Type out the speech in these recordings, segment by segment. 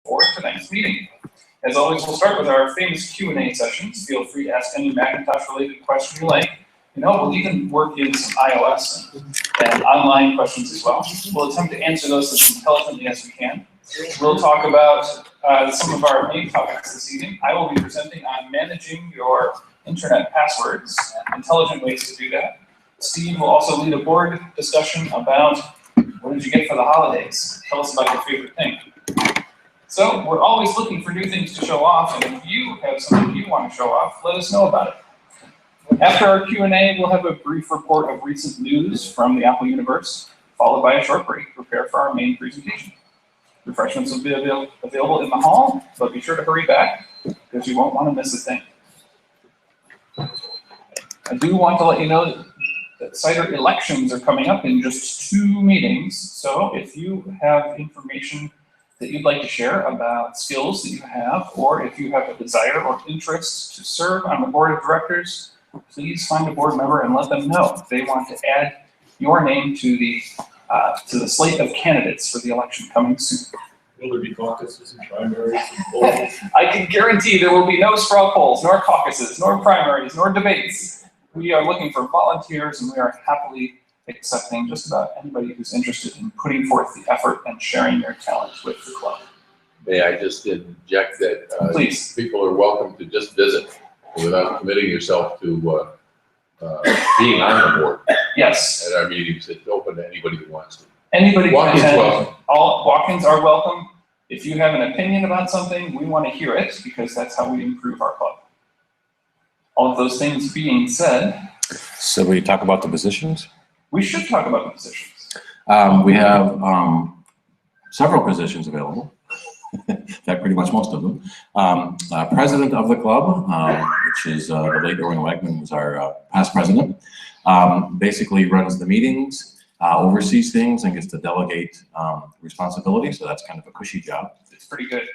for tonight's meeting. As always, we'll start with our famous Q&A sessions. Feel free to ask any Macintosh-related question you like. We'll even work in some iOS and online questions as well. We'll attempt to answer those as intelligently as we can. We'll talk about some of our main topics this evening. I will be presenting on managing your internet passwords and intelligent ways to do that. Steve will also lead a board discussion about what did you get for the holidays. Tell us about your favorite thing. So we're always looking for new things to show off, and if you have something you want to show off, let us know about it. After our Q&A, we'll have a brief report of recent news from the Apple universe, followed by a short break to prepare for our main presentation. Refreshments will be available in the hall, but be sure to hurry back because you won't want to miss a thing. I do want to let you know that CIDR elections are coming up in just 2 meetings, so if you have information that you'd like to share about skills that you have, or if you have a desire or interest to serve on the board of directors, please find a board member and let them know if they want to add your name to the slate of candidates for the election coming soon. Will there be caucuses and primaries and polls? I can guarantee there will be no straw polls, nor caucuses, nor primaries, nor debates. We are looking for volunteers, and we are happily accepting just about anybody who's interested in putting forth the effort and sharing their talent with the club. May I just inject that Please. People are welcome to just visit without committing yourself to being on the board. Yes. At our meetings. It's open to anybody who wants to. Anybody can Walk-ins attend. welcome. All walk-ins are welcome. If you have an opinion about something, we want to hear it because that's how we improve our club. All of those things being said, So we talk about the positions? we should talk about the positions. We have several positions available. In fact, pretty much most of them. President of the club, which is the late Erwin Wegman, was our past president, basically runs the meetings, oversees things, and gets to delegate responsibility. So that's kind of a cushy job. It's pretty good.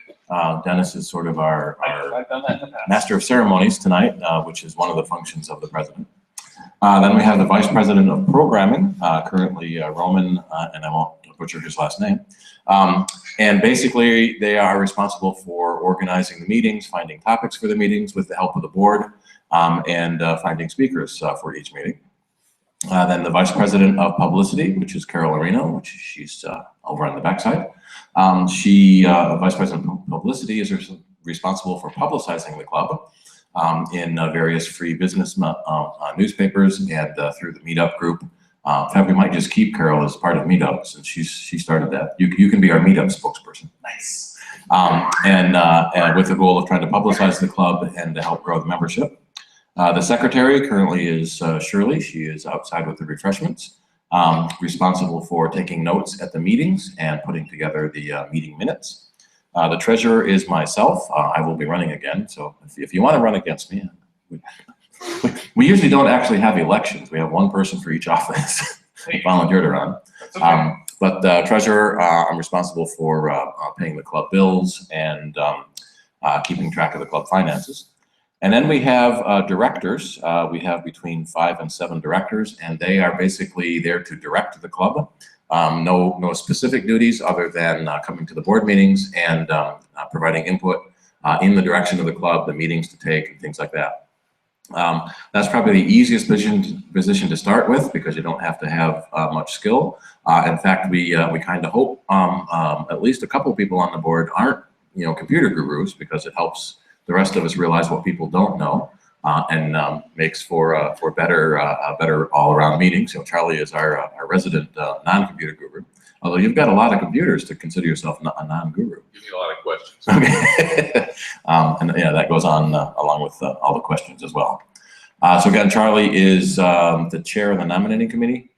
Dennis is sort of our I've done that in the past. master of ceremonies tonight, which is one of the functions of the president. Then we have the vice president of programming, currently Roman, and I won't butcher his last name. And basically, they are responsible for organizing the meetings, finding topics for the meetings with the help of the board, and finding speakers for each meeting. Then the vice president of publicity, which is Carol Areno, which she's over on the backside. Vice president of publicity is responsible for publicizing the club in various free business newspapers and through the Meetup group. In fact, we might just keep Carol as part of Meetup since she started that. You can be our Meetup spokesperson. Nice. And with the goal of trying to publicize the club and to help grow the membership. The secretary currently is Shirley. She is outside with the refreshments, responsible for taking notes at the meetings and putting together the meeting minutes. The treasurer is myself. I will be running again, so if you want to run against me, we usually don't actually have elections. We have one person for each office volunteer to run. Okay. But treasurer, I'm responsible for paying the club bills and keeping track of the club finances. And then we have directors. We have between 5 and 7 directors, and they are basically there to direct the club. No specific duties other than coming to the board meetings and providing input in the direction of the club, the meetings to take, and things like that. That's probably the easiest position to start with because you don't have to have much skill. In fact, we kind of hope at least a couple people on the board aren't computer gurus because it helps the rest of us realize what people don't know and makes for better all-around meetings. Charlie is our resident non-computer guru. Although you've got a lot of computers to consider yourself a non-guru. Give me a lot of questions. Okay. And yeah, that goes on along with all the questions as well. So again, Charlie is the chair of the nominating committee.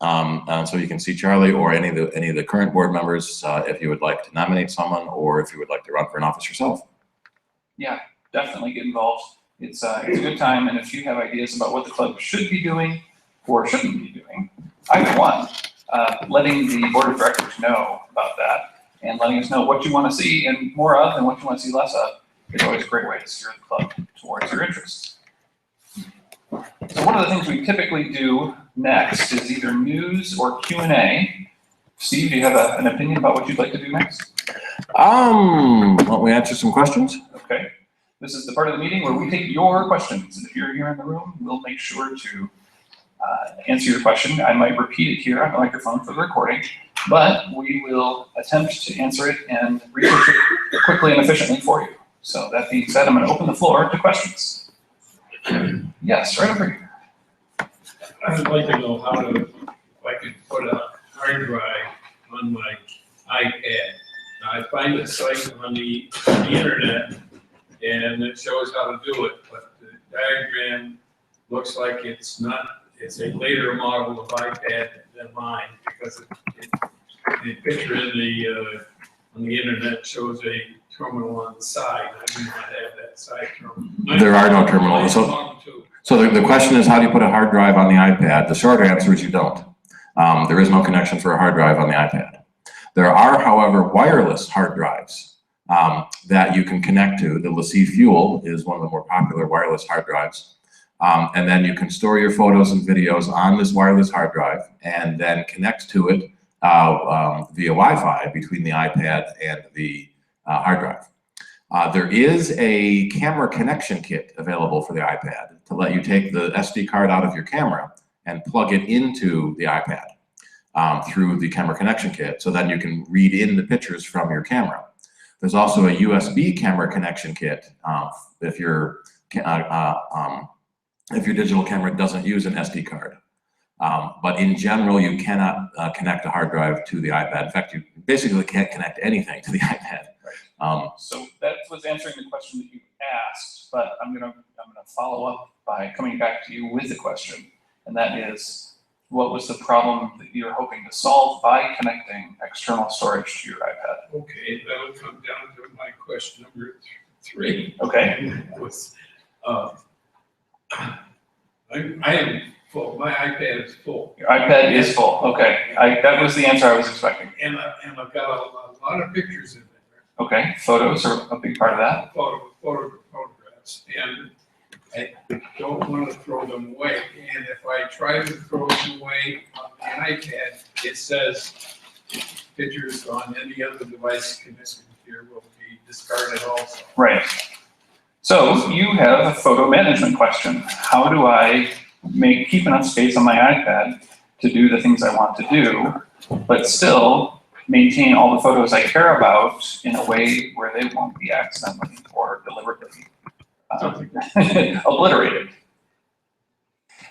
So you can see Charlie or any of the current board members if you would like to nominate someone or if you would like to run for an office yourself. Yeah, definitely get involved. It's a good time, and if you have ideas about what the club should be doing or shouldn't be doing, either one, letting the board of directors know about that and letting us know what you want to see and more of and what you want to see less of is always a great way to steer the club towards your interests. So one of the things we typically do next is either news or Q&A. Steve, do you have an opinion about what you'd like to do next? Why don't we answer some questions? Okay. This is the part of the meeting where we take your questions. If you're here in the room, we'll make sure to answer your question. I might repeat it here on the microphone for the recording, but we will attempt to answer it and research it quickly and efficiently for you. So that being said, I'm going to open the floor to questions. Yes, right over here. I'd like to know how to, if I could put a hard drive on my iPad. Now, I find a site on the internet and it shows how to do it, but the diagram looks like it's not, it's a later model of iPad than mine because the picture on the internet shows a terminal on the side. I do not have that side terminal. There are no terminals. So the question is, how do you put a hard drive on the iPad? The short answer is you don't. There is no connection for a hard drive on the iPad. There are, however, wireless hard drives that you can connect to. The LaCie Fuel is one of the more popular wireless hard drives. And then you can store your photos and videos on this wireless hard drive and then connect to it via Wi-Fi between the iPad and the hard drive. There is a camera connection kit available for the iPad to let you take the SD card out of your camera and plug it into the iPad through the camera connection kit, so then you can read in the pictures from your camera. There's also a USB camera connection kit if your digital camera doesn't use an SD card. But in general, you cannot connect a hard drive to the iPad. In fact, you basically can't connect anything to the iPad. So that was answering the question that you asked, but I'm gonna follow up by coming back to you with a question, and that is, what was the problem that you're hoping to solve by connecting external storage to your iPad? Okay, that'll come down to my question number 3. Okay. Was, I am full. My iPad is full. Your iPad is full. Okay, that was the answer I was expecting. And I've got a lot of pictures in there. Okay, photos are a big part of that. Photographs, and I don't want to throw them away. And if I try to throw them away on the iPad, it says pictures on any other device connected here will be discarded also. Right. So you have a photo management question. How do I keep enough space on my iPad to do the things I want to do, but still maintain all the photos I care about in a way where they won't be accidentally or deliberately obliterated?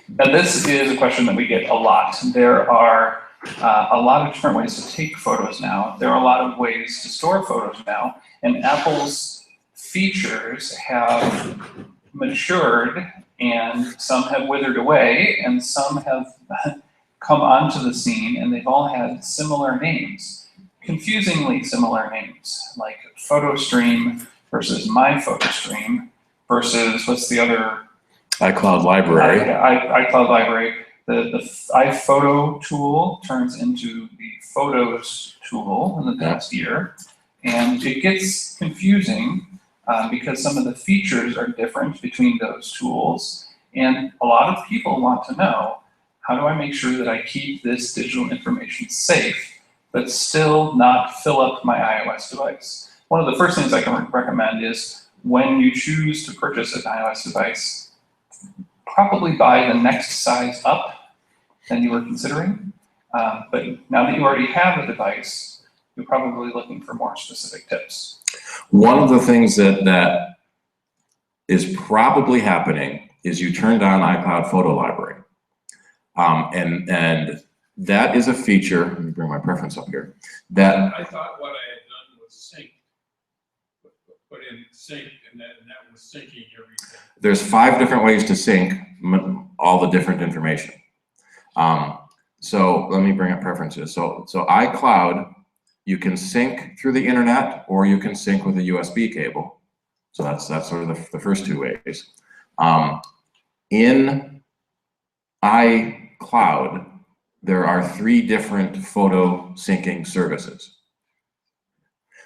And this is a question that we get a lot. There are a lot of different ways to take photos now. There are a lot of ways to store photos now, and Apple's features have matured, and some have withered away, and some have come onto the scene, and they've all had similar names. Confusingly similar names, like PhotoStream versus My PhotoStream versus what's the other? iCloud Library. iCloud Library. The iPhoto tool turns into the Photos tool in the past year, and it gets confusing because some of the features are different between those tools, and a lot of people want to know, how do I make sure that I keep this digital information safe but still not fill up my iOS device? One of the first things I can recommend is, when you choose to purchase an iOS device, probably buy the next size up than you were considering. But now that you already have a device, you're probably looking for more specific tips. One of the things that is probably happening is you turned on iCloud Photo Library. And that is a feature, let me bring my preference up here, that I thought what I had done was sync, put in sync, and that was syncing everything. there's 5 different ways to sync all the different information. So let me bring up preferences. So iCloud, you can sync through the internet, or you can sync with a USB cable. So that's sort of the first 2 ways. In iCloud, there are 3 different photo syncing services,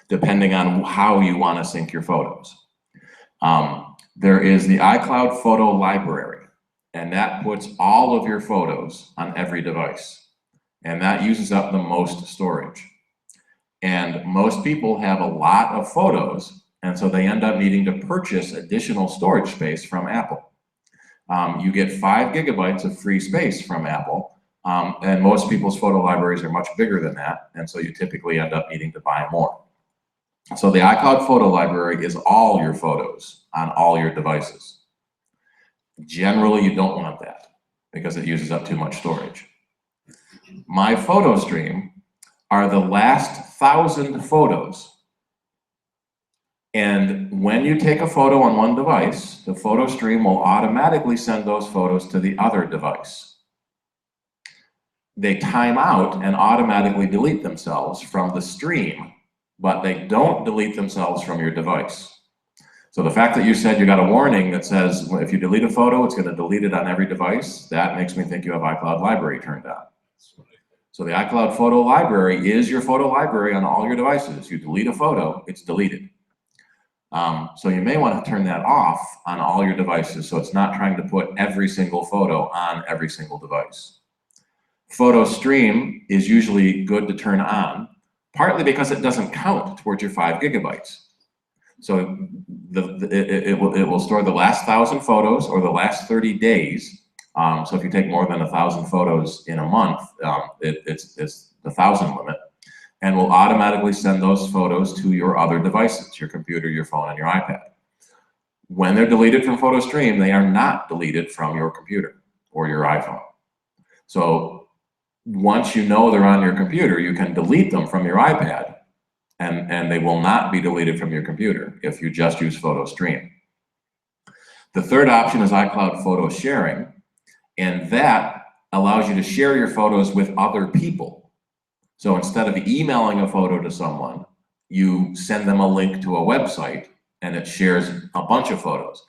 depending on how you want to sync your photos. There is the iCloud Photo Library, and that puts all of your photos on every device, and that uses up the most storage. And most people have a lot of photos, and so they end up needing to purchase additional storage space from Apple. You get 5 gigabytes of free space from Apple, and most people's photo libraries are much bigger than that, and so you typically end up needing to buy more. So the iCloud photo library is all your photos on all your devices. Generally, you don't want that because it uses up too much storage. My photo stream are the last 1,000 photos. And when you take a photo on one device, the photo stream will automatically send those photos to the other device. They time out and automatically delete themselves from the stream, but they don't delete themselves from your device. So the fact that you said you got a warning that says if you delete a photo, it's going to delete it on every device, that makes me think you have iCloud Library turned on. So the iCloud photo library is your photo library on all your devices. You delete a photo, it's deleted. So you may want to turn that off on all your devices so it's not trying to put every single photo on every single device. Photo stream is usually good to turn on, partly because it doesn't count towards your 5 gigabytes. So it will store the last 1,000 photos or the last 30 days. So if you take more than 1,000 photos in a month, it's the 1,000 limit, and will automatically send those photos to your other devices, your computer, your phone, and your iPad. When they're deleted from Photo Stream, they are not deleted from your computer or your iPhone. So once you know they're on your computer, you can delete them from your iPad, and they will not be deleted from your computer if you just use Photo Stream. The third option is iCloud Photo Sharing, and that allows you to share your photos with other people. So instead of emailing a photo to someone, you send them a link to a website and it shares a bunch of photos.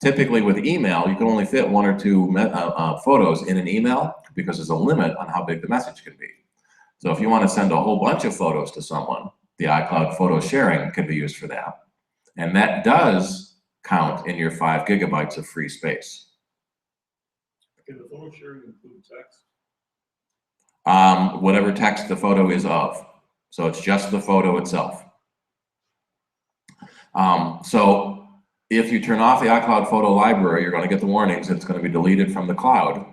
Typically with email, you can only fit 1 or 2 photos in an email because there's a limit on how big the message can be. So if you want to send a whole bunch of photos to someone, the iCloud photo sharing can be used for that. And that does count in your 5 gigabytes of free space. Can the photo sharing include text? Whatever text the photo is of. So it's just the photo itself. So if you turn off the iCloud photo library, you're going to get the warnings that it's going to be deleted from the cloud,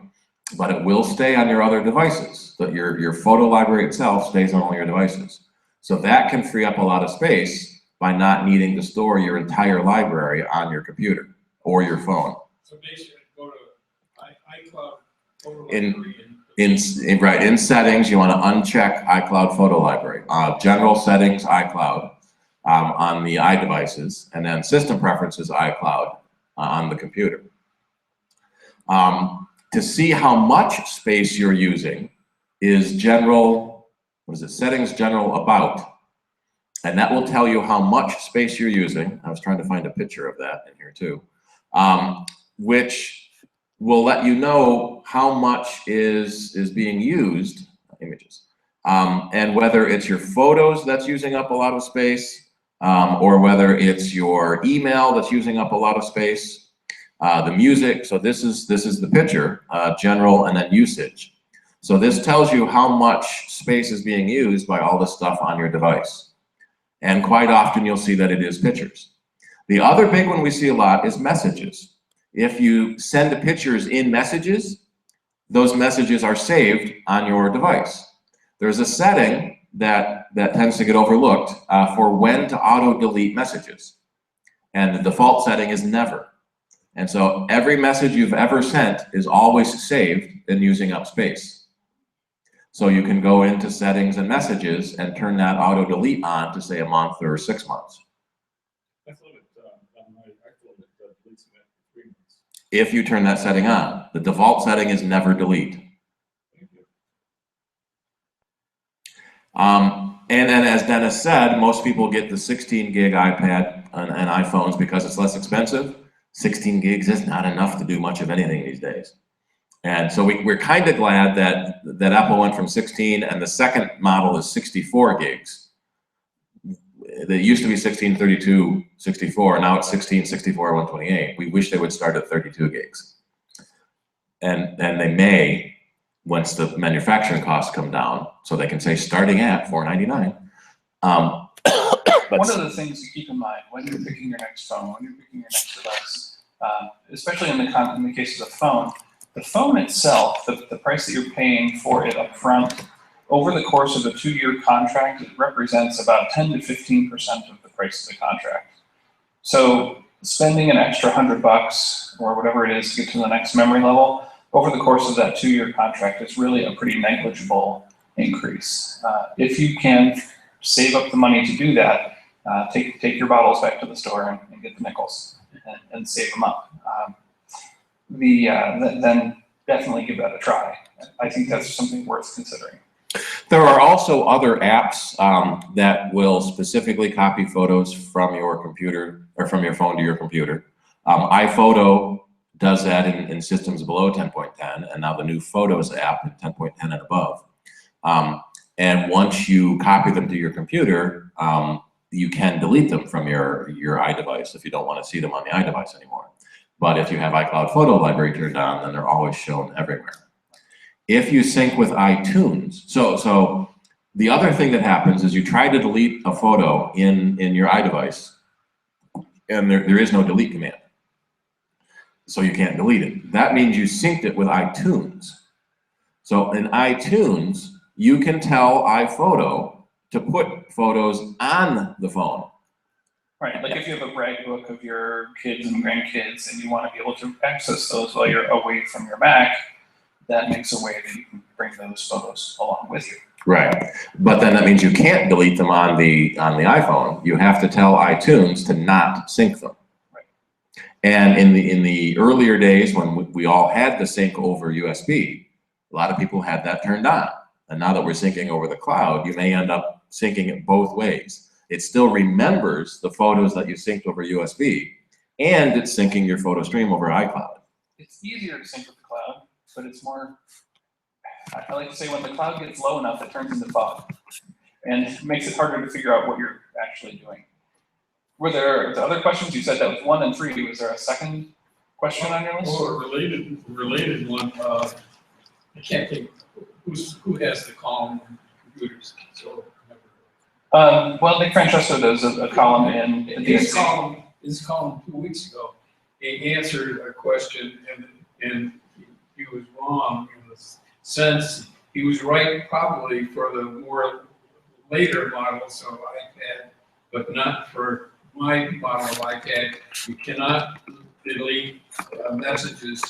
but it will stay on your other devices. That your photo library itself stays on all your devices. So that can free up a lot of space by not needing to store your entire library on your computer or your phone. So basically, go to iCloud photo In- library. In settings, you want to uncheck iCloud photo library. General settings, iCloud on the iDevices, and then system preferences, iCloud on the computer. To see how much space you're using is general, settings general about, and that will tell you how much space you're using. I was trying to find a picture of that in here too, which will let you know how much is being used, images, and whether it's your photos that's using up a lot of space, or whether it's your email that's using up a lot of space, the music. So this is the picture, general, and then usage. So this tells you how much space is being used by all the stuff on your device. And quite often you'll see that it is pictures. The other big one we see a lot is messages. If you send pictures in messages, those messages are saved on your device. There's a setting that tends to get overlooked for when to auto-delete messages. And the default setting is never. And so every message you've ever sent is always saved and using up space. So you can go into settings and messages and turn that auto-delete on to say a month or 6 months. I thought it deletes it after 3 months. If you turn that setting on. The default setting is never delete. Thank you. And then as Dennis said, most people get the 16 gig iPad and iPhones because it's less expensive. 16 gigs is not enough to do much of anything these days. And so we're kind of glad that Apple went from 16, and the second model is 64 gigs. They used to be 16, 32, 64, now it's 16, 64, 128. We wish they would start at 32 gigs. And they may, once the manufacturing costs come down, so they can say starting at $499, But One of the things to keep in mind when you're picking your next phone, when you're picking your next device, especially in the case of the phone itself, the price that you're paying for it up front, over the course of a 2-year contract, it represents about 10 to 15% of the price of the contract. So spending an extra $100 or whatever it is to get to the next memory level over the course of that 2-year contract is really a pretty negligible increase. If you can save up the money to do that, take your bottles back to the store and get the nickels and save them up. Then definitely give that a try. I think that's something worth considering. there are also other apps that will specifically copy photos from your computer or from your phone to your computer. iPhoto does that in systems below 10.10, and now the new Photos app in 10.10 and above. And once you copy them to your computer, you can delete them from your iDevice if you don't want to see them on the iDevice anymore. But if you have iCloud Photo Library turned on, then they're always shown everywhere. If you sync with iTunes, so the other thing that happens is you try to delete a photo in your iDevice, and there is no delete command. So you can't delete it. That means you synced it with iTunes. So in iTunes, you can tell iPhoto to put photos on the phone. Right, like if you have a brag book of your kids and grandkids and you want to be able to access those while you're away from your Mac, that makes a way that you can bring those photos along with you. Right, but then that means you can't delete them on the iPhone. You have to tell iTunes to not sync them. Right. And in the earlier days when we all had the sync over USB, a lot of people had that turned on. And now that we're syncing over the cloud, you may end up syncing it both ways. It still remembers the photos that you synced over USB, and it's syncing your photo stream over iCloud. It's easier to sync with the cloud, but it's more, I like to say when the cloud gets low enough, it turns into fog. And it makes it harder to figure out what you're actually doing. Were there the other questions? You said that was 1 and 3. Was there a second question on your list? Or a related one, I can't think, who has the column on computers? So, Well, Nick Francesco does a column in the his DSC. column 2 weeks ago, he answered a question and he was wrong in the sense he was right probably for the more later models of iPad, but not for my model of iPad. You cannot delete messages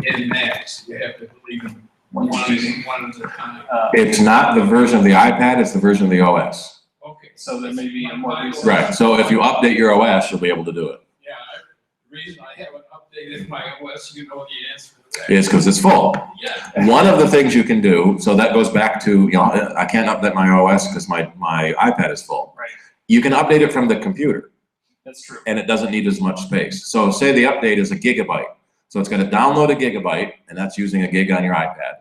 in Macs. You have to delete them one at a time. It's not the version of the iPad, it's the version of the OS. Okay. So there may be a more recent. Right, so if you update your OS, you'll be able to do it. Yeah, the reason I haven't updated my OS, you know the answer to that. It's because it's full. Yeah. One of the things you can do, so that goes back to, I can't update my OS because my iPad is full. Right. You can update it from the computer, That's true. and it doesn't need as much space. So say the update is a gigabyte. So it's going to download a gigabyte, and that's using a gig on your iPad.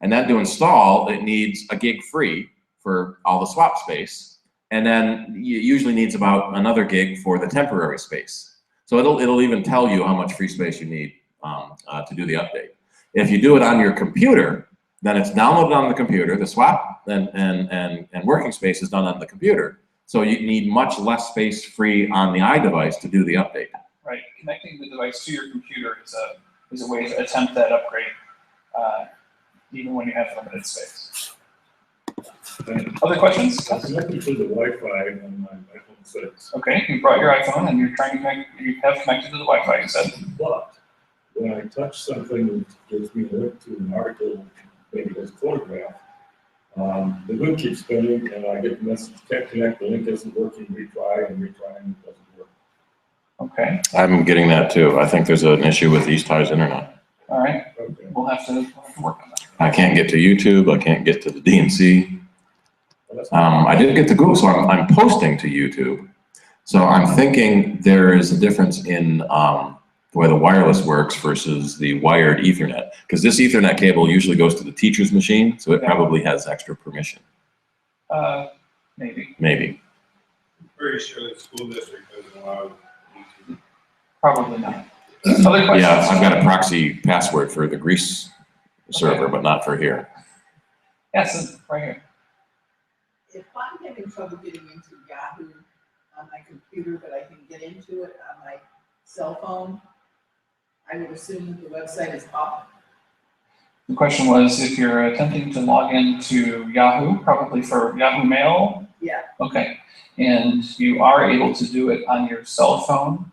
And then to install, it needs a gig free for all the swap space. And then it usually needs about another gig for the temporary space. So it'll even tell you how much free space you need to do the update. If you do it on your computer, then it's downloaded on the computer. The swap and working space is done on the computer. So you need much less space free on the iDevice to do the update. Right. Connecting the device to your computer is a way to attempt that upgrade, even when you have limited space. Other questions? I'm connected to the Wi-Fi on my iPhone 6, Okay, you brought your iPhone and you're trying to connect, you have connected to the Wi-Fi, you said. but when I touch something that gives me a link to an article, maybe there's a photograph, the wheel keeps spinning and I get the message, can't connect, the link isn't working, retry and retry and it doesn't work. Okay, I'm getting that too. I think there's an issue with Eastar's internet. all right, Okay. we'll have to work on that. I can't get to YouTube. I can't get to the DNC. Well, that's I did get to Google, so I'm posting to YouTube. So I'm thinking there is a difference in the way the wireless works versus the wired Ethernet. Because this Ethernet cable usually goes to the teacher's machine, so it probably has extra permission. Maybe, Maybe. Pretty sure the school district doesn't allow YouTube. probably not. Other questions? Yeah, I've got a proxy password for the Greece server, but not for here. Yes, right here. if I'm having trouble getting into Yahoo on my computer, but I can get into it on my cell phone, I would assume that the website is up. The question was if you're attempting to log into Yahoo, probably for Yahoo Mail. Yeah. Okay, and you are able to do it on your cell phone,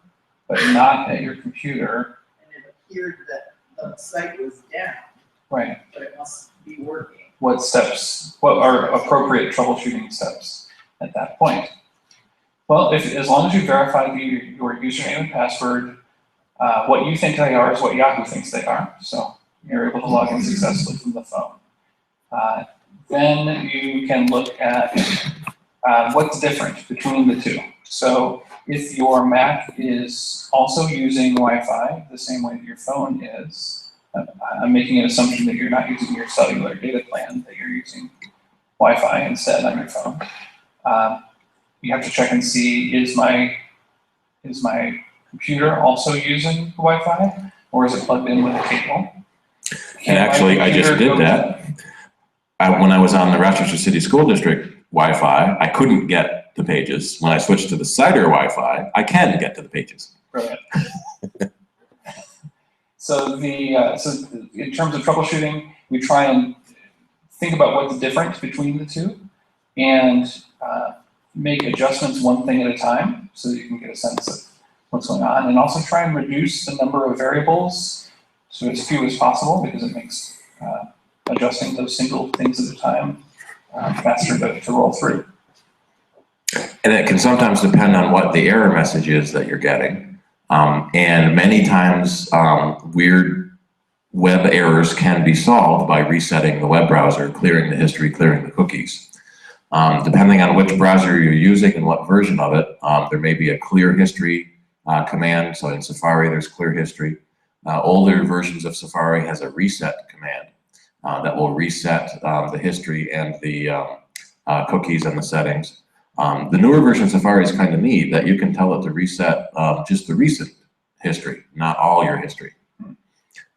but not at your computer. And it appeared that the site was down, Right. but it must be working. What steps, what are appropriate troubleshooting steps at that point? Well, as long as you verify your username and password, what you think they are is what Yahoo thinks they are. So you're able to log in successfully from the phone. Then you can look at what's different between the two. So if your Mac is also using Wi-Fi the same way that your phone is, I'm making an assumption that you're not using your cellular data plan, that you're using Wi-Fi instead on your phone. You have to check and see, is my computer also using Wi-Fi, or is it plugged in with a cable? And actually, I just did that. When I was on the Rochester City School District Wi-Fi, I couldn't get the pages. When I switched to the Cider Wi-Fi, I can get to the pages. Brilliant. So in terms of troubleshooting, we try and think about what's different between the two, and make adjustments one thing at a time, so that you can get a sense of what's going on, and also try and reduce the number of variables to as few as possible, because it makes adjusting those single things at a time faster to roll through. And it can sometimes depend on what the error message is that you're getting. And many times, weird web errors can be solved by resetting the web browser, clearing the history, clearing the cookies. Depending on which browser you're using and what version of it, there may be a clear history command. So in Safari, there's clear history. Older versions of Safari has a reset command that will reset the history and the cookies and the settings. The newer version of Safari is kind of neat that you can tell it to reset just the recent history, not all your history.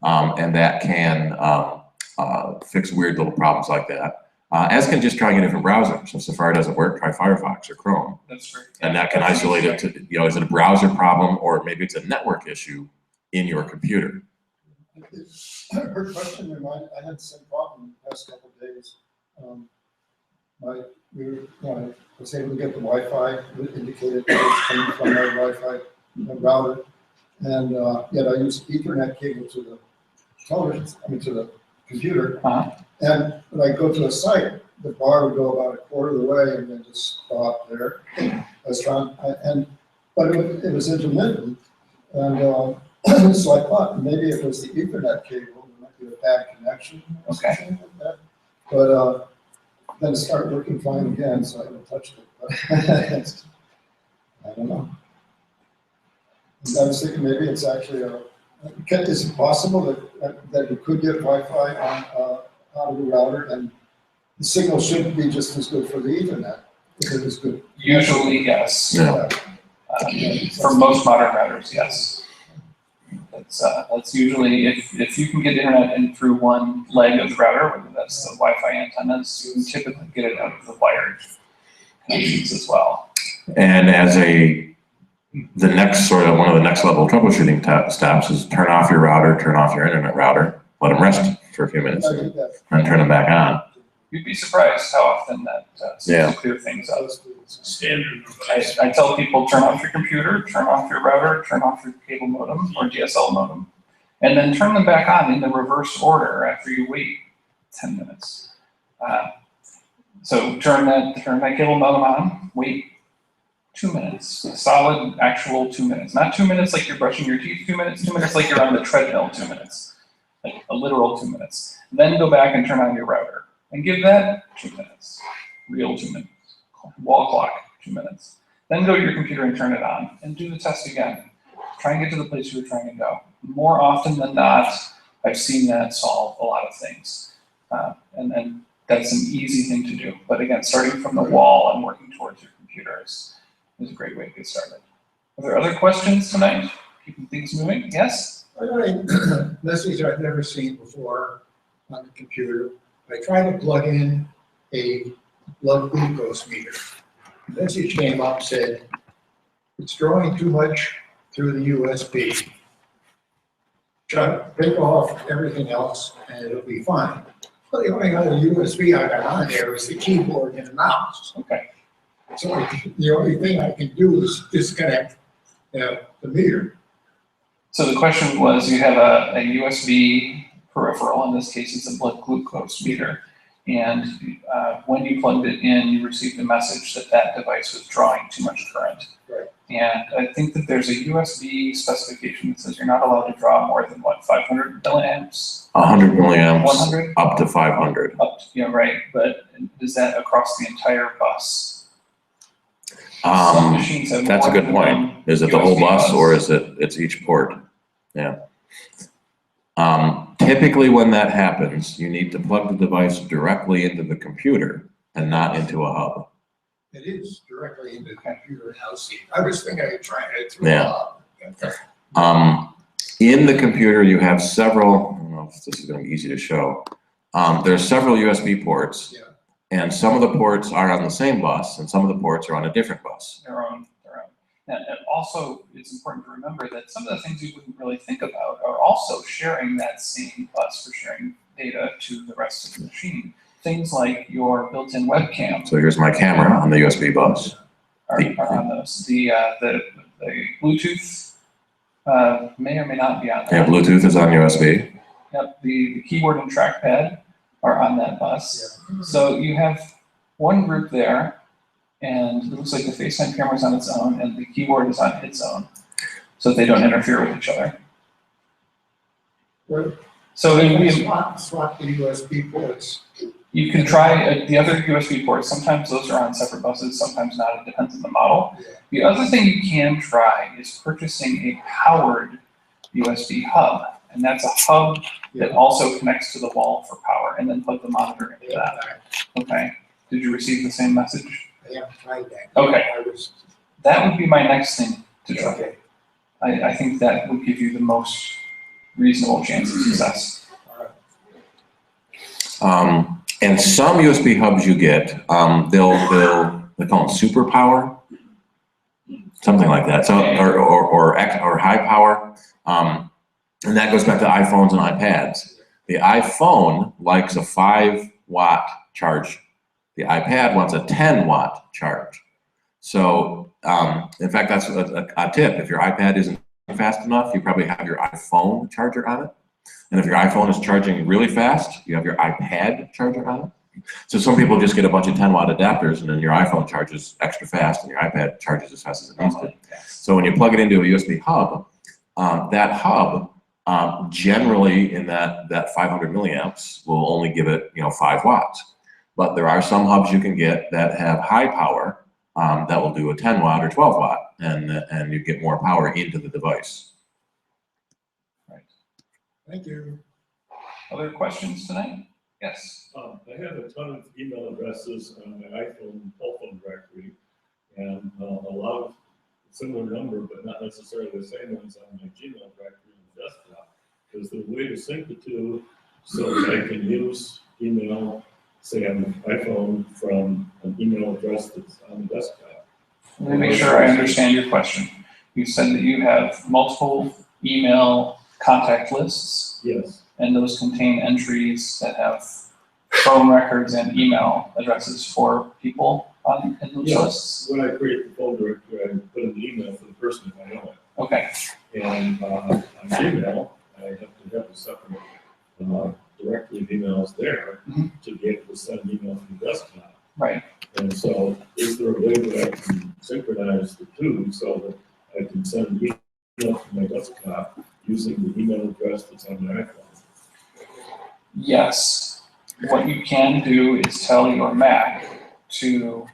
And that can fix weird little problems like that. As can just trying a different browser. So if Safari doesn't work, try Firefox or Chrome. That's great. And that can isolate it to, is it a browser problem, or maybe it's a network issue in your computer? Her question reminded, I had the same problem the past couple of days. I was able to get the Wi-Fi, it indicated that it's coming from my Wi-Fi router. And yet I use Ethernet cable to the television, to the computer. And when I go to a site, the bar would go about a quarter of the way and then just stop there. I was trying, but it was intermittent. And so I thought maybe it was the Ethernet cable, it might be a bad connection or something like that. But then it started working fine again, so I haven't touched it. But I don't know. And I was thinking maybe it's actually is it possible that you could get Wi-Fi on out of the router, and the signal should be just as good for the Ethernet if it is good? Usually, yes. Yeah. For most modern routers, yes. That's usually, if you can get internet in through one leg of the router, whether that's the Wi-Fi antennas, you can typically get it out of the wired connections as well. And as the next one of the next level troubleshooting steps is turn off your router, turn off your internet router, let them rest for a few minutes, and turn them back on. You'd be surprised how often that seems to clear things up. Standard. I tell people, turn off your computer, turn off your router, turn off your cable modem or DSL modem, and then turn them back on in the reverse order after you wait 10 minutes. So turn that cable modem on, wait 2 minutes, a solid actual 2 minutes. Not 2 minutes like you're brushing your teeth 2 minutes, 2 minutes like you're on the treadmill 2 minutes. Like a literal 2 minutes. Then go back and turn on your router and give that 2 minutes, real 2 minutes, wall clock 2 minutes. Then go to your computer and turn it on and do the test again. Try and get to the place you were trying to go. More often than not, I've seen that solve a lot of things. And that's an easy thing to do. But again, starting from the wall and working towards your computer is a great way to get started. Are there other questions tonight? Keeping things moving? Yes? I got a message I've never seen before on the computer. I try to plug in a blood glucose meter. Message came up, said, it's drawing too much through the USB. Take off everything else and it'll be fine. Well, the only other USB I got on there is the keyboard and the mouse. Okay. So the only thing I can do is disconnect the meter. So the question was, you have a USB peripheral, in this case it's a blood glucose meter, and when you plugged it in, you received a message that that device was drawing too much current. Right. And I think that there's a USB specification that says you're not allowed to draw more than what, 500 milliamps? 100 milliamps 100? up to 500. Up, yeah, right, but is that across the entire bus? Some Um, machines have that's a more good than point. one Is it the whole USB bus or is it's each port? Yeah. Typically when that happens, you need to plug the device directly into the computer and not into a hub. It is directly into the computer now. See, I was thinking of trying it through Yeah. a hub. In the computer, you have several, I don't know if this is going to be easy to show. There's several USB ports. Yeah. And some of the ports are on the same bus and some of the ports are on a different bus. Their own. And also, it's important to remember that some of the things you wouldn't really think about are also sharing that same bus for sharing data to the rest of the machine. Things like your built-in webcam So here's my camera on the USB bus. are on those. The Bluetooth may or may not be on Yeah, that. Bluetooth is on USB. Yep, the keyboard and trackpad are on that bus. So you have one group there, and it looks like the FaceTime camera is on its own, and the keyboard is on its own, so that they don't interfere with each other. Right. So if we, Swap the USB ports. you can try the other USB ports. Sometimes those are on separate buses, sometimes not. It depends on the model. Yeah. The other thing you can try is purchasing a powered USB hub, and that's a hub that also connects to the wall for power, and then plug the monitor into that. Okay. Did you receive the same message? I haven't tried that. Okay. I was, That would be my next thing to try. okay. I think that would give you the most reasonable chance of success. And some USB hubs you get, they call them superpower, something like that. So or high power, and that goes back to iPhones and iPads. The iPhone likes a 5-watt charge. The iPad wants a 10-watt charge. So, in fact, that's a tip. If your iPad isn't fast enough, you probably have your iPhone charger on it. And if your iPhone is charging really fast, you have your iPad charger on it. So some people just get a bunch of 10-watt adapters, and then your iPhone charges extra fast, and your iPad charges as fast as it needs to. So when you plug it into a USB hub, that hub generally in that 500 milliamps will only give it 5 watts. But there are some hubs you can get that have high power that will do a 10-watt or 12-watt, and you get more power into the device. Thank you. Other questions tonight? Yes. I have a ton of email addresses on my iPhone telephone directory, and a lot of similar number, but not necessarily the same ones on my Gmail directory on the desktop. Is there a way to sync the two so that I can use email, say on the iPhone, from an email address that's on the desktop? Let me make sure I understand your question. You said that you have multiple email contact lists, Yes. and those contain entries that have phone records and email addresses for people on in those Yeah. lists. When I create the phone directory, I put in the email for the person if I know it. Okay. And on Gmail, I have to have a separate directory of emails there to be able to send email from the desktop. Right. And so is there a way that I can synchronize the two so that I can send email from my desktop using the email address that's on my iPhone? Yes. What you can do is tell your Mac to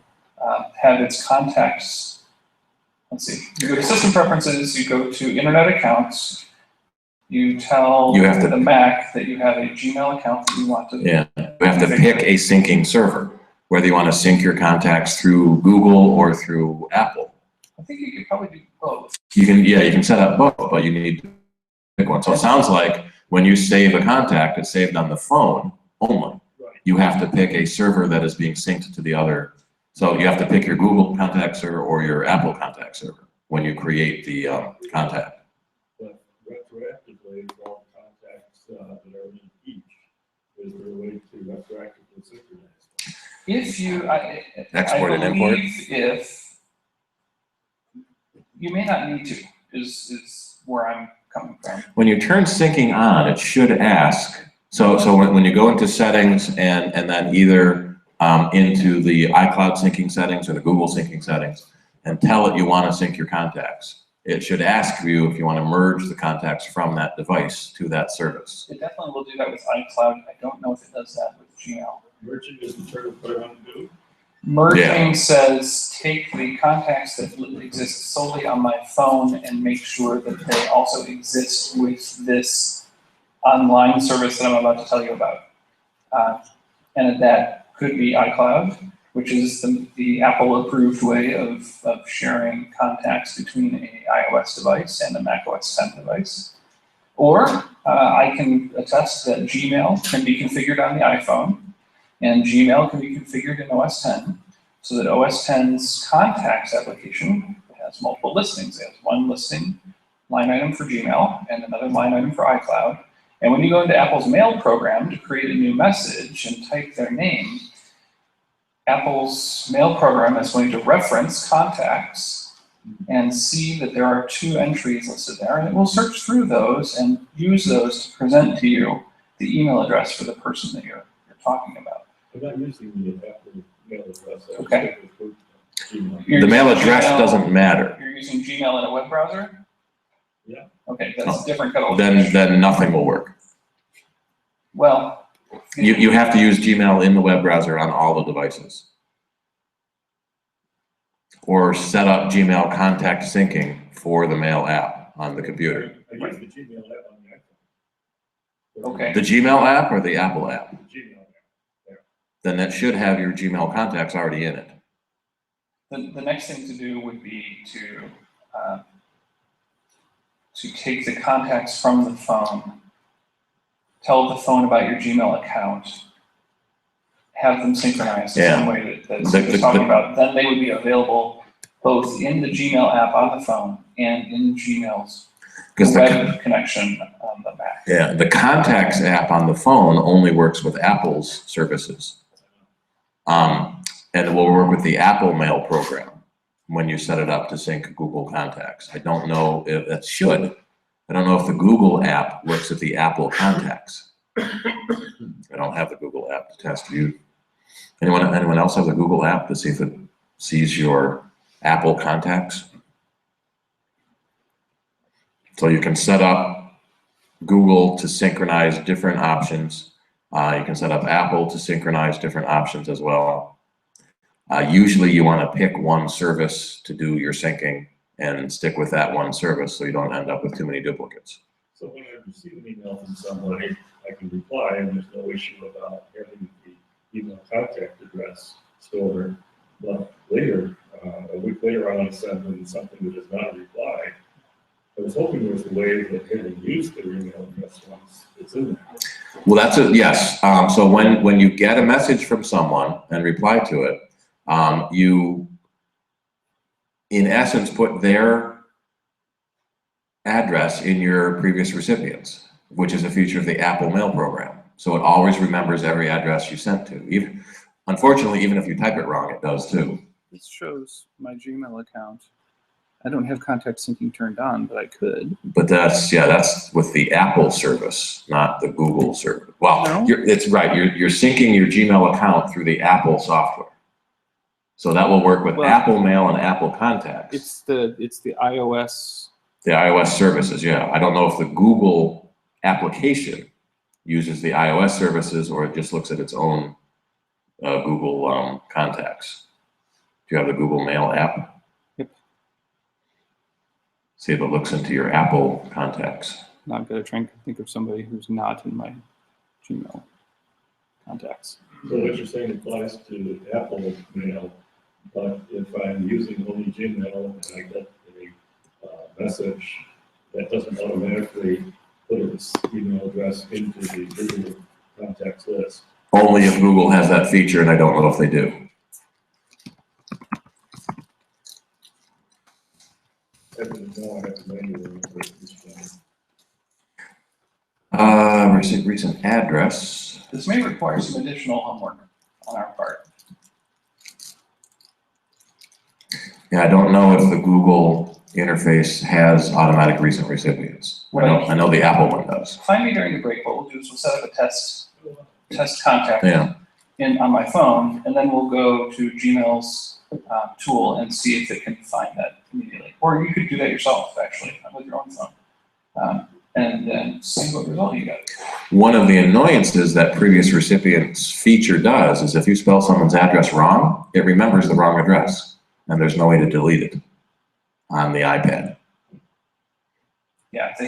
have its contacts. Let's see. You go to System Preferences. You go to Internet Accounts. You tell the Mac that you have a Gmail account that you want to. Yeah, you have to pick a syncing server, whether you want to sync your contacts through Google or through Apple. I think you could probably do both. You can set up both, but you need to pick one. So it sounds like when you save a contact, it's saved on the phone only. Right. you have to pick a server that is being synced to the other. So you have to pick your Google contact server or your Apple contact server when you create the contact. But retroactively, for all contacts that are in each, is there a way to retroactively synchronize? If you, Export I and import? believe if, you may not need to, is where I'm coming from. When you turn syncing on, it should ask, so when you go into settings and then either into the iCloud syncing settings or the Google syncing settings and tell it you want to sync your contacts, it should ask you if you want to merge the contacts from that device to that service. It definitely will do that with iCloud. I don't know if it does that with Gmail. Merging is the term put on to do. Merging says take the contacts that exist solely on my phone and make sure that they also exist with this online service that I'm about to tell you about. And that could be iCloud, which is the Apple-approved way of sharing contacts between an iOS device and a macOS 10 device. Or I can attest that Gmail can be configured on the iPhone, and Gmail can be configured in OS 10, so that OS 10's contacts application has multiple listings. It has one listing line item for Gmail and another line item for iCloud. And when you go into Apple's mail program to create a new message and type their name, Apple's mail program is going to reference contacts and see that there are 2 entries listed there, and it will search through those and use those to present to you the email address for the person that you're talking about. I'm not using the Apple mail address. Okay. The mail address doesn't matter. You're using Gmail in a web browser? Yeah. Okay, that's a different kettle of Then fish. nothing will work. Well, You have to use Gmail in the web browser on all the devices. Or set up Gmail contact syncing for the mail app on the computer. I use the Gmail app on the iPhone. Okay. The Gmail app or the Apple app? Gmail app. Then that should have your Gmail contacts already in it. The next thing to do would be to take the contacts from the phone, tell the phone about your Gmail account, have them synchronized the same way that Steve was talking about. Then they would be available both in the Gmail app on the phone and in Gmail's web connection on the Mac. Yeah, the Contacts app on the phone only works with Apple's services. And it will work with the Apple Mail program when you set it up to sync Google Contacts. I don't know if that should. I don't know if the Google app works with the Apple Contacts. I don't have the Google app to test you. Anyone else have the Google app to see if it sees your Apple contacts? So you can set up Google to synchronize different options. You can set up Apple to synchronize different options as well. Usually you want to pick one service to do your syncing and stick with that one service so you don't end up with too many duplicates. So when I receive an email from somebody, I can reply and there's no issue about having the email contact address stored. But later, a week later, I want to send them something that is not a reply. I was hoping there was a way that having used their email address once it's in there. Well, that's it, yes. So when you get a message from someone and reply to it, you, in essence, put their address in your previous recipients, which is a feature of the Apple Mail program. So it always remembers every address you sent to. Unfortunately, even if you type it wrong, it does too. This shows my Gmail account. I don't have contact syncing turned on, but I could. But that's with the Apple service, not the Google service. Well, No? it's right. You're syncing your Gmail account through the Apple software. So that will work with Apple Mail and Apple Contacts. It's the iOS. The iOS services, yeah. I don't know if the Google application uses the iOS services or it just looks at its own Google contacts. Do you have the Google Mail app? Yep. See if it looks into your Apple contacts. Now I'm going to try and think of somebody who's not in my Gmail contacts. So what you're saying applies to Apple Mail, but if I'm using only Gmail and I get a message, that doesn't automatically put its email address into the Google contacts list. Only if Google has that feature, and I don't know if they do. Recent address. This may require some additional homework on our part. Yeah, I don't know if the Google interface has automatic recent recipients. I know the Apple one does. Find me during the break. What we'll do is we'll set up a test contact Yeah. on my phone, and then we'll go to Gmail's tool and see if it can find that immediately. Or you could do that yourself, actually, with your own phone. And then see what result you get. One of the annoyances that previous recipients feature does is if you spell someone's address wrong, it remembers the wrong address, and there's no way to delete it on the iPad. Yeah, they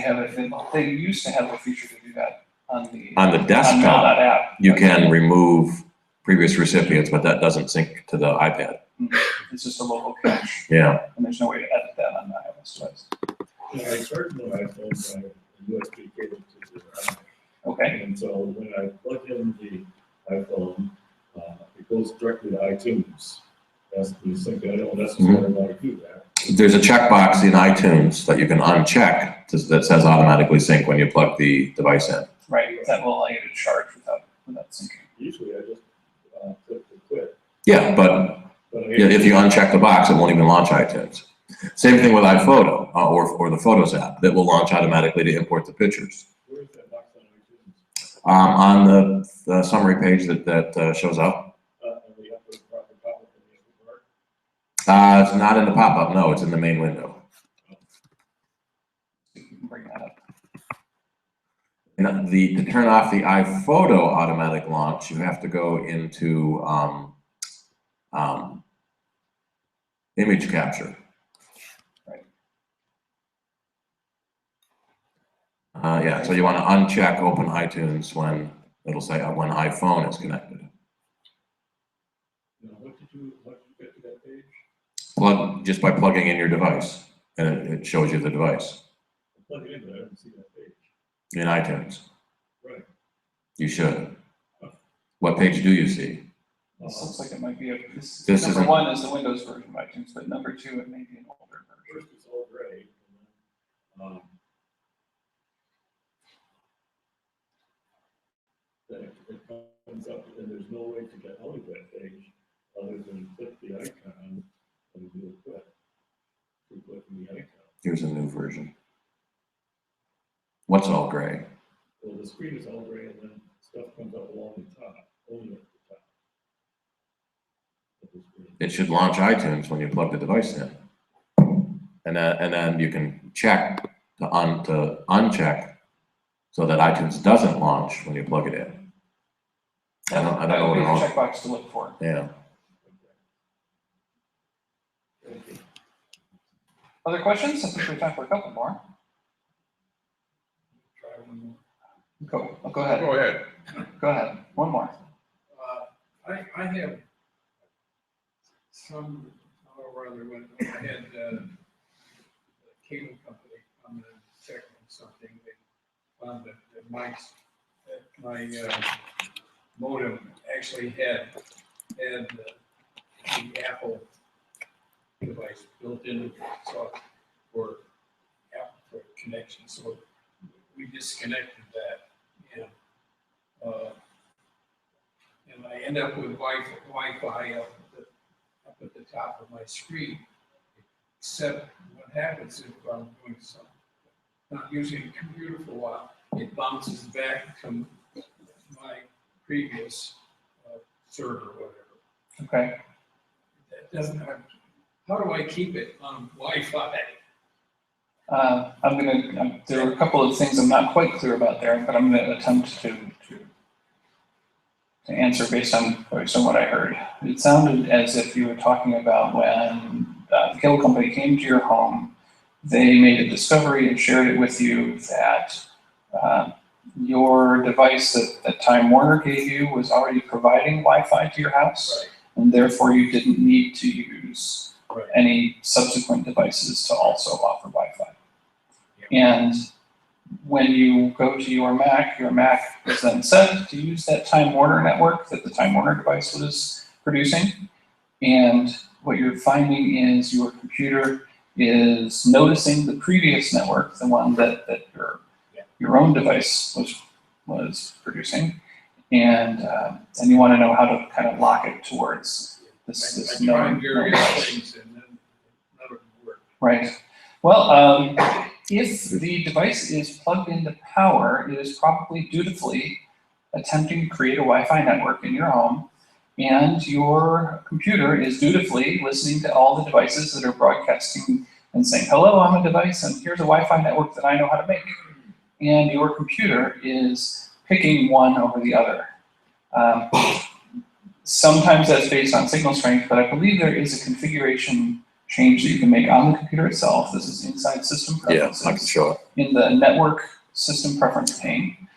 used to have a feature to do that on the desktop. Mail.app. You can remove previous recipients, but that doesn't sync to the iPad. It's just a local cache. Yeah. And there's no way to edit that on the iOS device. I started my iPhone by a USB cable to the iPad. Okay. And so when I plug in the iPhone, it goes directly to iTunes. That's the sync. I don't necessarily want to do that. There's a checkbox in iTunes that you can uncheck that says automatically sync when you plug the device in. Right, that will allow you to charge without syncing. Usually I just click the quit. Yeah, but if you uncheck the box, it won't even launch iTunes. Same thing with iPhoto or the Photos app that will launch automatically to import the pictures. Where is that box on iTunes? On the summary page that shows up. It's not in the pop-up, no, it's in the main window. You can bring that up. And to turn off the iPhoto automatic launch, you have to go into image capture. Right. Yeah, so you want to uncheck Open iTunes when it'll say when iPhone is connected. What did you get to that page? Just by plugging in your device, and it shows you the device. Plug it in, but I didn't see that page. In iTunes. Right. You should. What page do you see? This looks like it might be This number isn't- 1 is the Windows version of iTunes, but number 2 it may be an older version. First it's all gray, and then it comes up, and there's no way to get out of that page other than click the icon and do a quit. Clicking the icon. Here's a new version. What's all gray? Well, the screen is all gray, and then stuff comes up along the top, only at the top of the screen. It should launch iTunes when you plug the device in. And then you can check to uncheck so that iTunes doesn't launch when you plug it in. I don't know That would be what the it checkbox to look for. Yeah. Other questions? I think we have time for a couple more. Go ahead. Go ahead. Go ahead. One more. I have some, or rather, when I had a cable company come and check on something, they found that my modem actually had the Apple device built into it, so for Apple for connection. So we disconnected that, and I end up with Wi-Fi up at the top of my screen. Except what happens if I'm doing something, not using a computer for a while, it bounces back to my previous server or whatever. Okay. That doesn't have. How do I keep it on Wi-Fi? There are a couple of things I'm not quite clear about there, but I'm gonna attempt to answer based on what I heard. It sounded as if you were talking about when the cable company came to your home, they made a discovery and shared it with you that your device that Time Warner gave you was already providing Wi-Fi to your house, and therefore you didn't need to use any subsequent devices to also offer Wi-Fi. And when you go to your Mac is then set to use that Time Warner network that the Time Warner device was producing. And what you're finding is your computer is noticing the previous network, the one that your own device was producing, and you want to know how to kind of lock it towards this I known tried various device. things and then none of them worked. Right. Well, if the device is plugged into power, it is probably dutifully attempting to create a Wi-Fi network in your home, and your computer is dutifully listening to all the devices that are broadcasting and saying, hello, I'm a device, and here's a Wi-Fi network that I know how to make. And your computer is picking one over the other. Sometimes that's based on signal strength, but I believe there is a configuration change that you can make on the computer itself. This is inside system preferences. Yeah, I can show it. In the network system preference pane.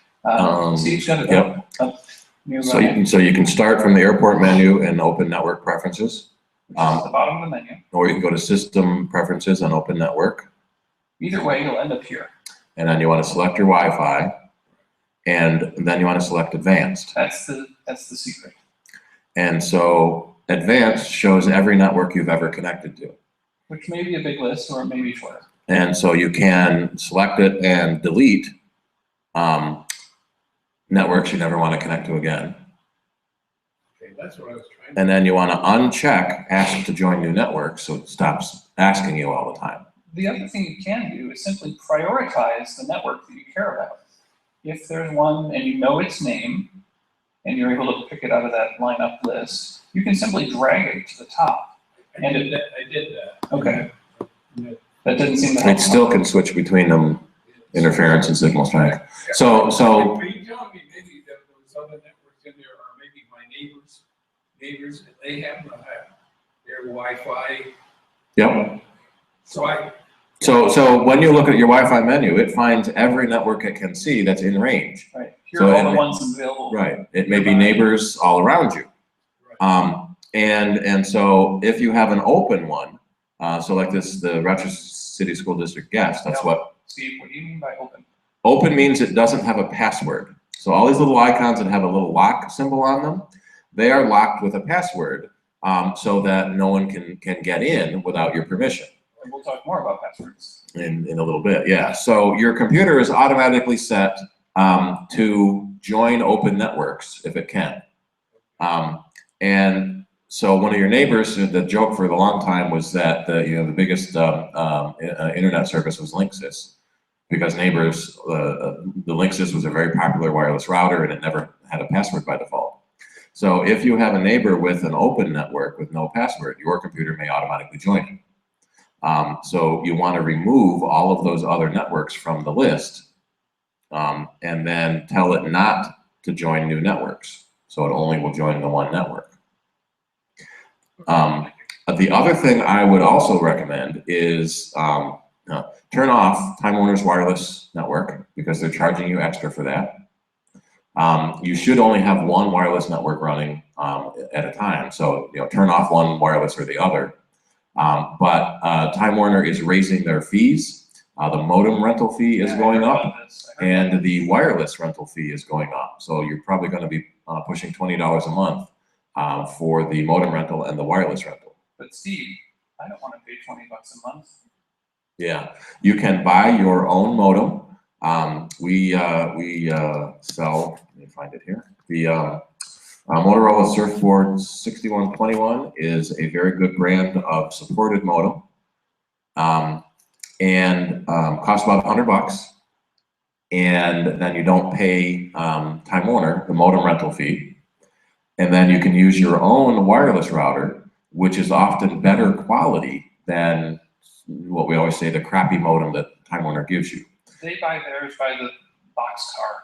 Steve's got it yep. up. So you can start from the airport menu and open network preferences. Which is at the bottom of the menu. Or you can go to system preferences and open network. Either way, you'll end up here. And then you want to select your Wi-Fi, and then you want to select advanced. That's the secret. And so advanced shows every network you've ever connected to. Which may be a big list, or it may be shorter. And so you can select it and delete networks you never want to connect to again. Okay, that's what I was trying to. And then you want to uncheck ask to join new networks, so it stops asking you all the time. The other thing you can do is simply prioritize the network that you care about. If there's one and you know its name, and you're able to pick it out of that lineup list, you can simply drag it to the top. I did that. Okay. Yeah. That didn't seem to help. It still can switch between them, interference and signal strength. So Were you telling me maybe that there was other networks in there, or maybe my neighbors, they have their Wi-Fi? Yep. So So when you look at your Wi-Fi menu, it finds every network it can see that's in range. Right. Here So are all it- the ones available. Right. It may be neighbors all around you. And so if you have an open one, so like this, the Rochester City School District guest, that's what. Steve, what do you mean by open? Open means it doesn't have a password. So all these little icons that have a little lock symbol on them, they are locked with a password so that no one can get in without your permission. And we'll talk more about passwords. In a little bit, yeah. So your computer is automatically set to join open networks if it can. And so one of your neighbors, the joke for a long time was that the biggest internet service was Linksys, because neighbors, the Linksys was a very popular wireless router and it never had a password by default. So if you have a neighbor with an open network with no password, your computer may automatically join it. So you want to remove all of those other networks from the list and then tell it not to join new networks. So it only will join the one network. The other thing I would also recommend is turn off Time Warner's wireless network, because they're charging you extra for that. You should only have one wireless network running at a time. So turn off one wireless or the other. But Time Warner is raising their fees. The modem rental fee is going up, and the wireless rental fee is going up. So you're probably going to be pushing $20 a month for the modem rental and the wireless rental. But Steve, I don't want to pay $20 a month. Yeah, you can buy your own modem. We sell. Let me find it here. The Motorola Surfboard 6121 is a very good brand of supported modem, and costs about $100. And then you don't pay Time Warner the modem rental fee, and then you can use your own wireless router, which is often better quality than what we always say, the crappy modem that Time Warner gives you. They buy theirs by the boxcar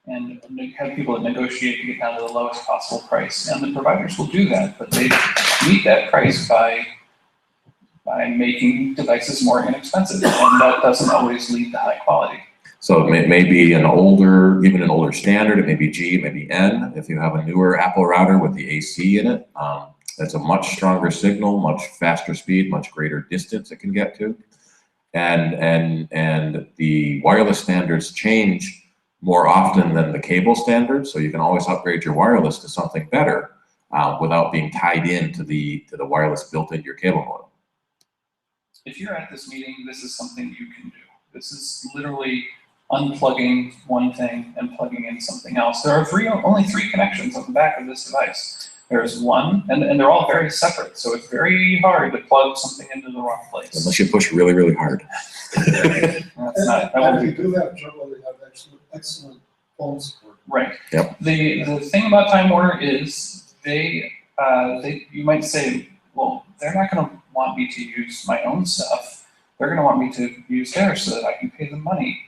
and have people that negotiate to get down to the lowest possible price. And the providers will do that, but they meet that price by making devices more inexpensive, and that doesn't always lead to high quality. So it may be even an older standard. It may be G, it may be N. If you have a newer Apple router with the AC in it, that's a much stronger signal, much faster speed, much greater distance it can get to. And the wireless standards change more often than the cable standards, so you can always upgrade your wireless to something better without being tied into the wireless built into your cable modem. If you're at this meeting, this is something you can do. This is literally unplugging one thing and plugging in something else. There are only three connections on the back of this device. There's one, and they're all very separate, so it's very hard to plug something into the wrong place. Unless you push really, really hard. That's not, that And won't we be- do have trouble, they have excellent phone support. Right. Yep. The thing about Time Warner is you might say, well, they're not going to want me to use my own stuff. They're going to want me to use theirs so that I can pay them money.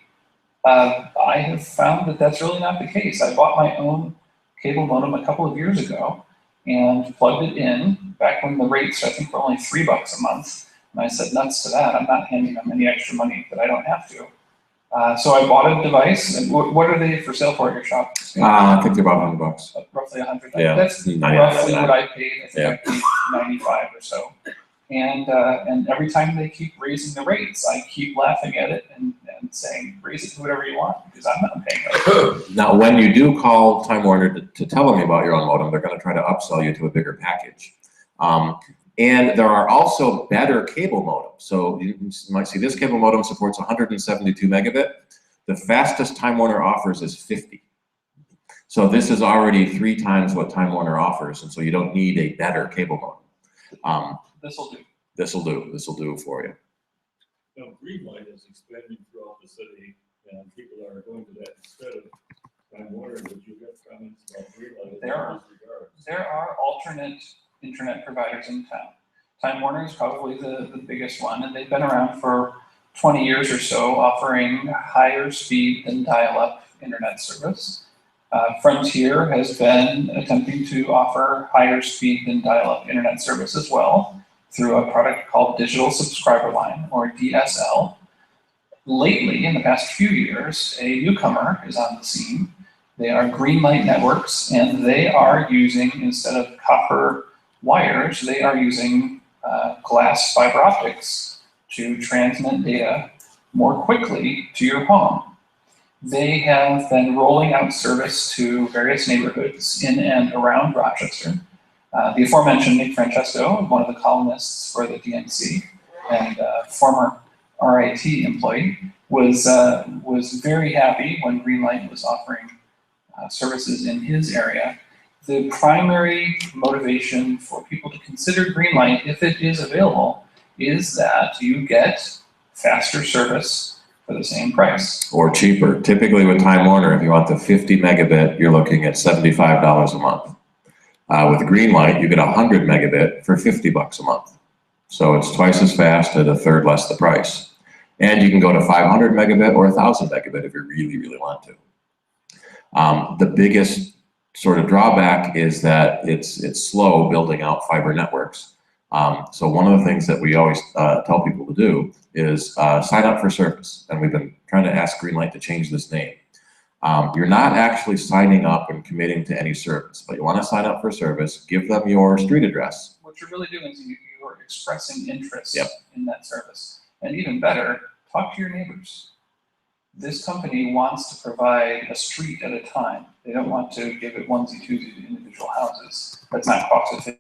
I have found that that's really not the case. I bought my own cable modem a couple of years ago and plugged it in back when the rates, I think, were only $3 a month. And I said, nuts to that. I'm not handing them any extra money that I don't have to. So I bought a device, and what are they for sale for at your shop? I think they're about $100. Roughly 100. Yeah, That's 99. roughly what I paid. I think Yeah. I paid 95 or so. And every time they keep raising the rates, I keep laughing at it and saying, raise it to whatever you want, because I'm not paying it. Now, when you do call Time Warner to tell them about your own modem, they're going to try to upsell you to a bigger package. And there are also better cable modems. So you might see this cable modem supports 172 megabit. The fastest Time Warner offers is 50. So this is already 3 times what Time Warner offers, and so you don't need a better cable modem. This will do. This will do for you. Now, Greenlight is expanding throughout the city, and people are going to that instead of Time Warner. Would you have comments about Greenlight in this regard? There are alternate internet providers in town. Time Warner is probably the biggest one, and they've been around for 20 years or so, offering higher speed than dial-up internet service. Frontier has been attempting to offer higher speed than dial-up internet service as well through a product called Digital Subscriber Line, or DSL. Lately, in the past few years, a newcomer is on the scene. They are Greenlight Networks, and they are using, instead of copper wires, they are using glass fiber optics to transmit data more quickly to your home. They have been rolling out service to various neighborhoods in and around Rochester. The aforementioned Nick Francesco, one of the columnists for the DNC and former RIT employee, was very happy when Greenlight was offering services in his area. The primary motivation for people to consider Greenlight, if it is available, is that you get faster service for the same price. Or cheaper. Typically with Time Warner, if you want the 50 megabit, you're looking at $75 a month. With Greenlight, you get 100 megabit for $50 a month. So it's twice as fast at a third less the price. And you can go to 500 megabit or 1,000 megabit if you really, really want to. The biggest sort of drawback is that it's slow building out fiber networks. So one of the things that we always tell people to do is sign up for service. And we've been trying to ask Greenlight to change this name. You're not actually signing up and committing to any service, but you want to sign up for service, give them your street address. What you're really doing is you're expressing interest Yep. in that service. And even better, talk to your neighbors. This company wants to provide a street at a time. They don't want to give it onesie-twosie to individual houses. That's not cost efficient.